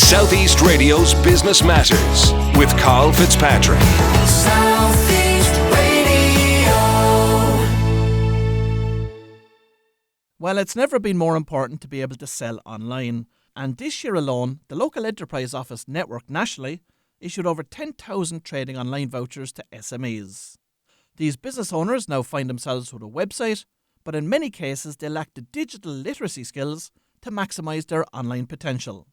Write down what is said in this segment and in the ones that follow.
Southeast Radio's Business Matters with Karl Fitzpatrick. Southeast Radio. Well, it's never been more important to be able to sell online. And this year alone, the local enterprise office network nationally issued over 10,000 trading online vouchers to SMEs. These business owners now find themselves with a website, but in many cases they lack the digital literacy skills to maximise their online potential.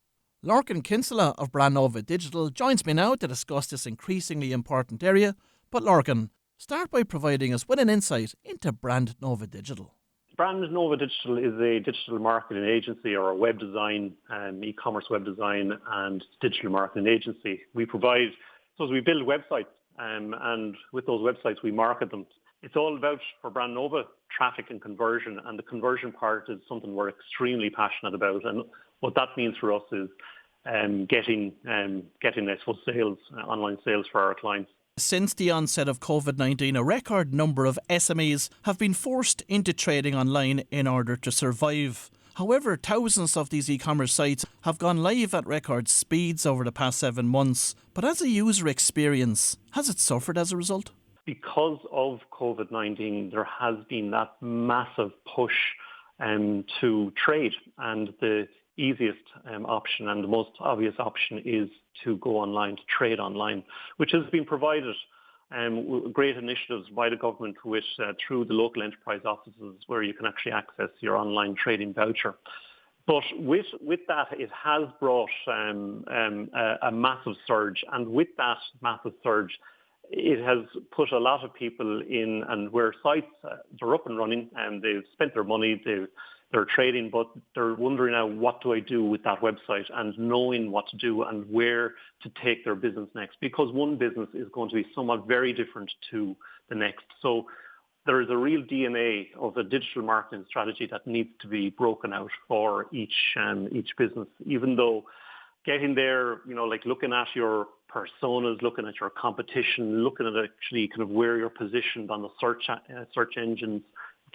Lorcan Kinsella of Brand Nova Digital joins me now to discuss this increasingly important area. But Lorcan, start by providing us with an insight into Brand Nova Digital. Brand Nova Digital is a digital marketing agency or a web design, e-commerce web design and digital marketing agency. We build websites and with those websites we market them. It's all about, for Brand Nova, traffic and conversion, and the conversion part is something we're extremely passionate about. And what that means for us is getting I suppose, sales, online sales for our clients. Since the onset of COVID-19, a record number of SMEs have been forced into trading online in order to survive. However, thousands of these e-commerce sites have gone live at record speeds over the past 7 months. But as a user experience, has it suffered as a result? Because of COVID-19, there has been that massive push to trade, and the easiest option and the most obvious option is to go online, to trade online, which has been provided great initiatives by the government through the local enterprise offices where you can actually access your online trading voucher. But with that, it has brought a massive surge, and with that massive surge, it has put a lot of people in, and where sites are up and running and they've spent their money, they're trading, but they're wondering now, what do I do with that website, and knowing what to do and where to take their business next, because one business is going to be somewhat very different to the next. So there is a real DNA of a digital marketing strategy that needs to be broken out for each business, even though getting there, like looking at your personas, looking at your competition, looking at actually kind of where you're positioned on the search engines,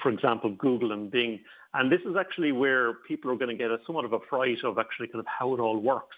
for example, Google and Bing. And this is actually where people are going to get somewhat of a fright of actually kind of how it all works.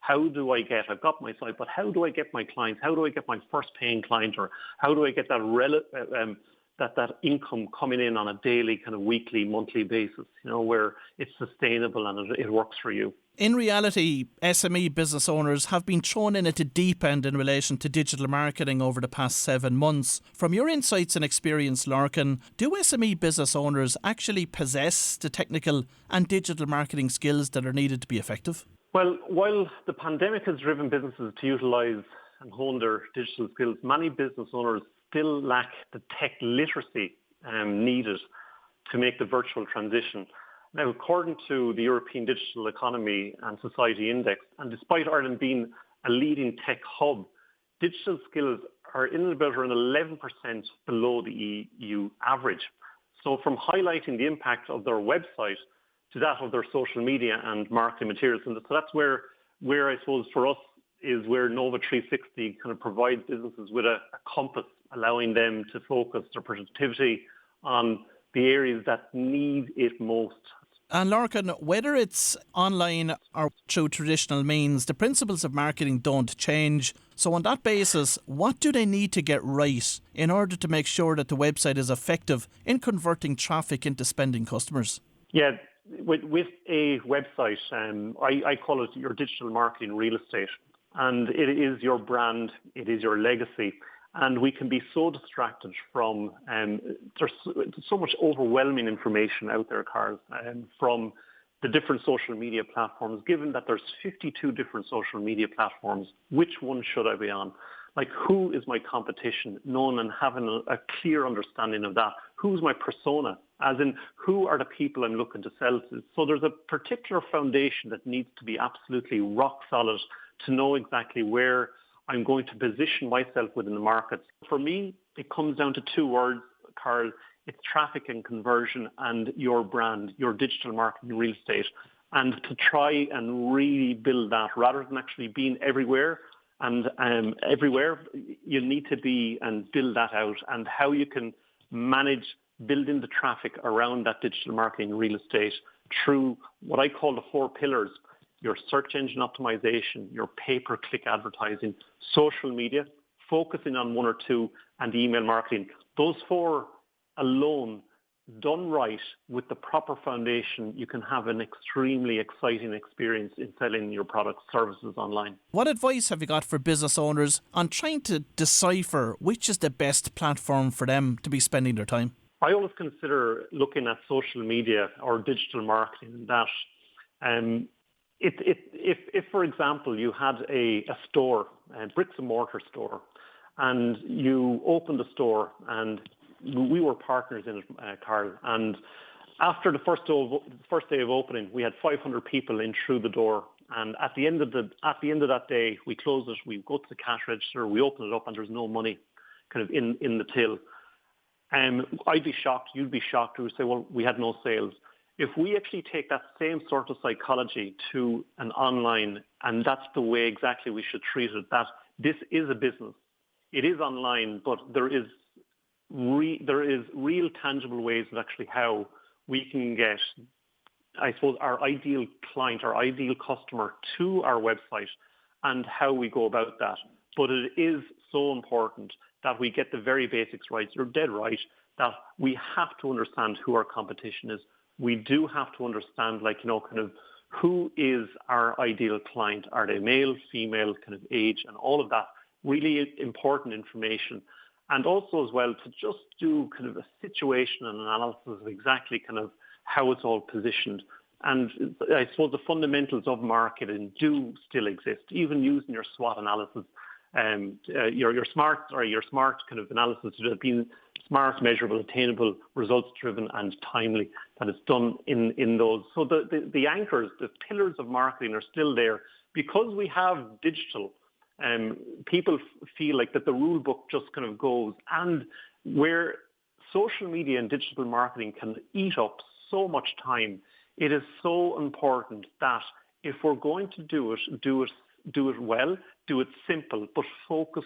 I've got my site, but how do I get my clients? How do I get my first paying client? Or how do I get that income coming in on a daily, kind of weekly, monthly basis, where it's sustainable and it works for you? In reality, SME business owners have been thrown in at the deep end in relation to digital marketing over the past 7 months. From your insights and experience, Lorcan, do SME business owners actually possess the technical and digital marketing skills that are needed to be effective? Well, while the pandemic has driven businesses to utilise and hone their digital skills, many business owners still lack the tech literacy needed to make the virtual transition. Now, according to the European Digital Economy and Society Index, and despite Ireland being a leading tech hub, digital skills are in about around 11% below the EU average. So from highlighting the impact of their website to that of their social media and marketing materials, and so that's where I suppose for us is where Nova 360 kind of provides businesses with a compass, allowing them to focus their productivity on the areas that need it most. And Lorcan, whether it's online or through traditional means, the principles of marketing don't change. So on that basis, what do they need to get right in order to make sure that the website is effective in converting traffic into spending customers? Yeah, with a website, I call it your digital marketing real estate. And it is your brand, it is your legacy. And we can be so distracted from, there's so much overwhelming information out there, Karl, from the different social media platforms. Given that there's 52 different social media platforms, which one should I be on? Like, who is my competition? Knowing and having a clear understanding of that. Who's my persona? As in, who are the people I'm looking to sell to? So there's a particular foundation that needs to be absolutely rock solid to know exactly where I'm going to position myself within the market. For me, it comes down to 2 words, Karl. It's traffic and conversion and your brand, your digital marketing real estate. And to try and really build that rather than actually being everywhere. And everywhere, you need to be and build that out, and how you can manage building the traffic around that digital marketing real estate through what I call the 4 pillars. your search engine optimization, your pay-per-click advertising, social media, focusing on one or two, and email marketing. Those four alone, done right with the proper foundation, you can have an extremely exciting experience in selling your products, services online. What advice have you got for business owners on trying to decipher which is the best platform for them to be spending their time? I always consider looking at social media or digital marketing that if, for example, you had a store, a bricks and mortar store, and you opened a store, and we were partners in it, Karl, and after the first day of opening, we had 500 people in through the door. And at the end of that day, we closed it. We go to the cash register, we open it up, and there's no money, kind of in the till. I'd be shocked. You'd be shocked. We would say, well, we had no sales. If we actually take that same sort of psychology to an online, and that's the way exactly we should treat it, that this is a business. It is online, but there is real tangible ways of actually how we can get, I suppose, our ideal client, our ideal customer to our website and how we go about that. But it is so important that we get the very basics right. You're dead right that we have to understand who our competition is. We do have to understand, kind of who is our ideal client. Are they male, female, kind of age, and all of that really important information. And also as well to just do kind of a situation and analysis of exactly kind of how it's all positioned. And I suppose the fundamentals of marketing do still exist, even using your SWOT analysis, your smart kind of analysis to have been smart, measurable, attainable, results-driven, and timely. That it's done in those. So the anchors, the pillars of marketing are still there because we have digital. People feel like that the rule book just kind of goes, and where social media and digital marketing can eat up so much time, it is so important that if we're going to do it well, do it simple, but focus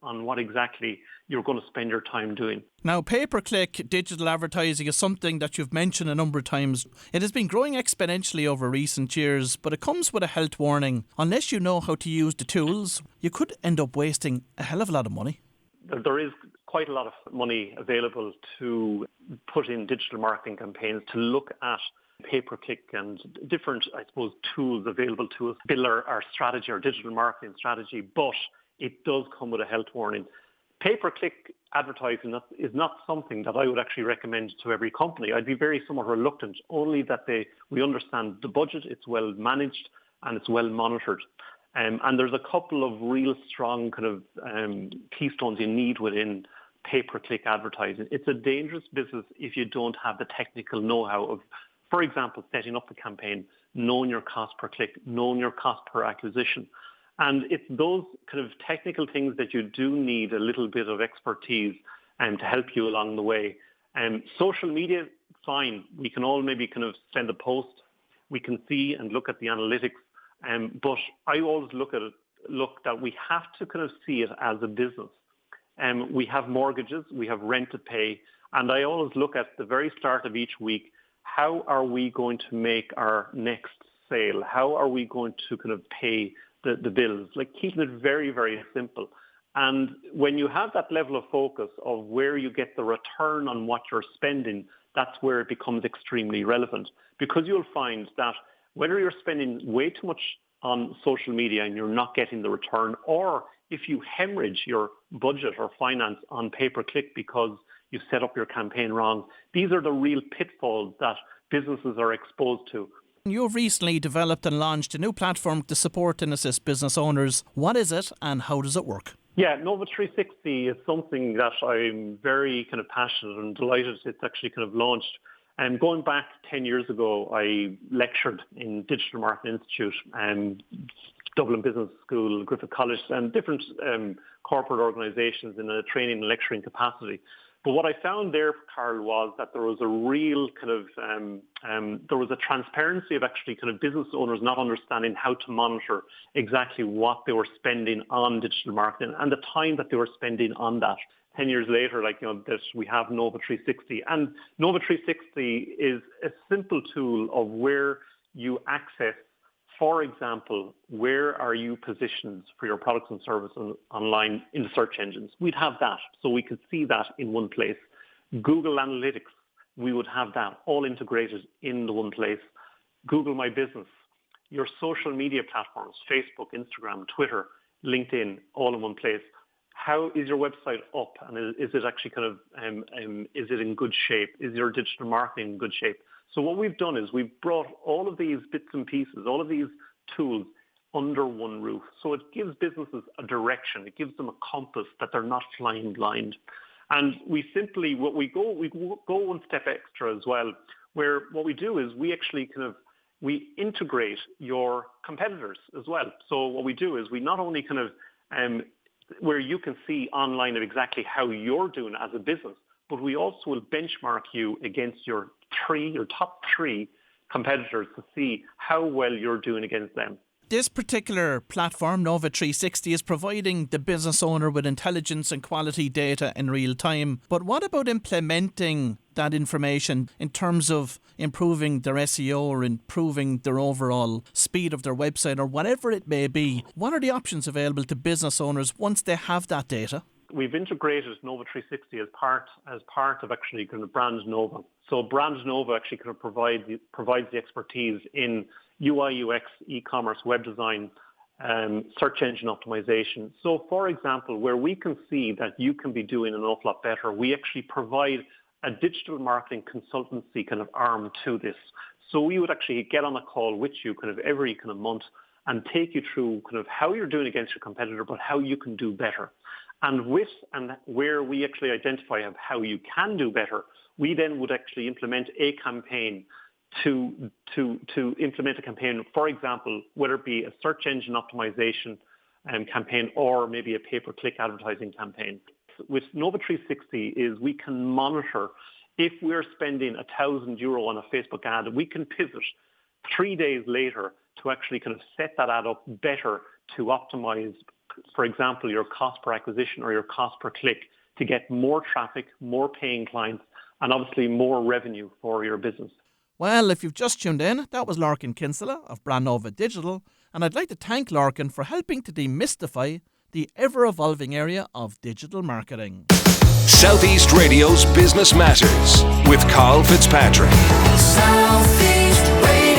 on what exactly you're going to spend your time doing. Now, pay-per-click digital advertising is something that you've mentioned a number of times. It has been growing exponentially over recent years, but it comes with a health warning. Unless you know how to use the tools, you could end up wasting a hell of a lot of money. There is quite a lot of money available to put in digital marketing campaigns, to look at pay-per-click and different, I suppose, tools available to us, build our strategy, our digital marketing strategy, but it does come with a health warning. Pay-per-click advertising is not something that I would actually recommend to every company. I'd be very somewhat reluctant, only that we understand the budget, it's well managed, and it's well monitored. And there's a couple of real strong kind of keystones you need within pay-per-click advertising. It's a dangerous business if you don't have the technical know-how of, for example, setting up the campaign, knowing your cost per click, knowing your cost per acquisition. And it's those kind of technical things that you do need a little bit of expertise to help you along the way. Social media, fine. We can all maybe kind of send a post. We can see and look at the analytics. But I always look that we have to kind of see it as a business. We have mortgages, we have rent to pay. And I always look at the very start of each week, how are we going to make our next sale? How are we going to kind of pay the bills? Like keeping it very, very simple. And when you have that level of focus of where you get the return on what you're spending, that's where it becomes extremely relevant. Because you'll find that whether you're spending way too much on social media and you're not getting the return, or if you hemorrhage your budget or finance on pay-per-click because you set up your campaign wrong, these are the real pitfalls that businesses are exposed to. You've recently developed and launched a new platform to support and assist business owners. What is it and how does it work? Yeah, Nova 360 is something that I'm very kind of passionate and delighted it's actually kind of launched. And going back 10 years ago, I lectured in Digital Marketing Institute and Dublin Business School, Griffith College, and different corporate organisations in a training and lecturing capacity. But what I found there, Karl, was that there was a real kind of, there was a transparency of actually kind of business owners not understanding how to monitor exactly what they were spending on digital marketing and the time that they were spending on that. 10 years later, that we have Nova 360. And Nova 360 is a simple tool of where you access, for example, where are you positioned for your products and services online in the search engines? We'd have that, so we could see that in one place. Google Analytics, we would have that all integrated in the one place. Google My Business, your social media platforms, Facebook, Instagram, Twitter, LinkedIn, all in one place. How is your website up? And is it actually is it in good shape? Is your digital marketing in good shape? So what we've done is we've brought all of these bits and pieces, all of these tools under one roof. So it gives businesses a direction. It gives them a compass that they're not flying blind. And we go one step extra as well, where what we do is we actually we integrate your competitors as well. So what we do is we not only where you can see online of exactly how you're doing as a business, but we also will benchmark you against your top three competitors to see how well you're doing against them. This particular platform, Nova 360, is providing the business owner with intelligence and quality data in real time. But what about implementing that information in terms of improving their SEO or improving their overall speed of their website or whatever it may be? What are the options available to business owners once they have that data? We've integrated Nova 360 as part of actually Brand Nova. So Brand Nova actually provides the expertise in UI, UX, e-commerce, web design, search engine optimization. So for example, where we can see that you can be doing an awful lot better, we actually provide a digital marketing consultancy arm to this. So we would actually get on a call with you every month and take you through how you're doing against your competitor, but how you can do better. And where we actually identify how you can do better, we then would actually implement a campaign to implement a campaign, for example, whether it be a search engine optimization campaign or maybe a pay-per-click advertising campaign. With Nova 360 is we can monitor if we're spending €1,000 on a Facebook ad, we can pivot 3 days later to actually set that ad up better to optimize, for example, your cost per acquisition or your cost per click to get more traffic, more paying clients, and obviously more revenue for your business. Well, if you've just tuned in, that was Lorcan Kinsella of Brand Nova Digital, and I'd like to thank Lorcan for helping to demystify the ever-evolving area of digital marketing. Southeast Radio's Business Matters with Karl Fitzpatrick. Southeast Radio.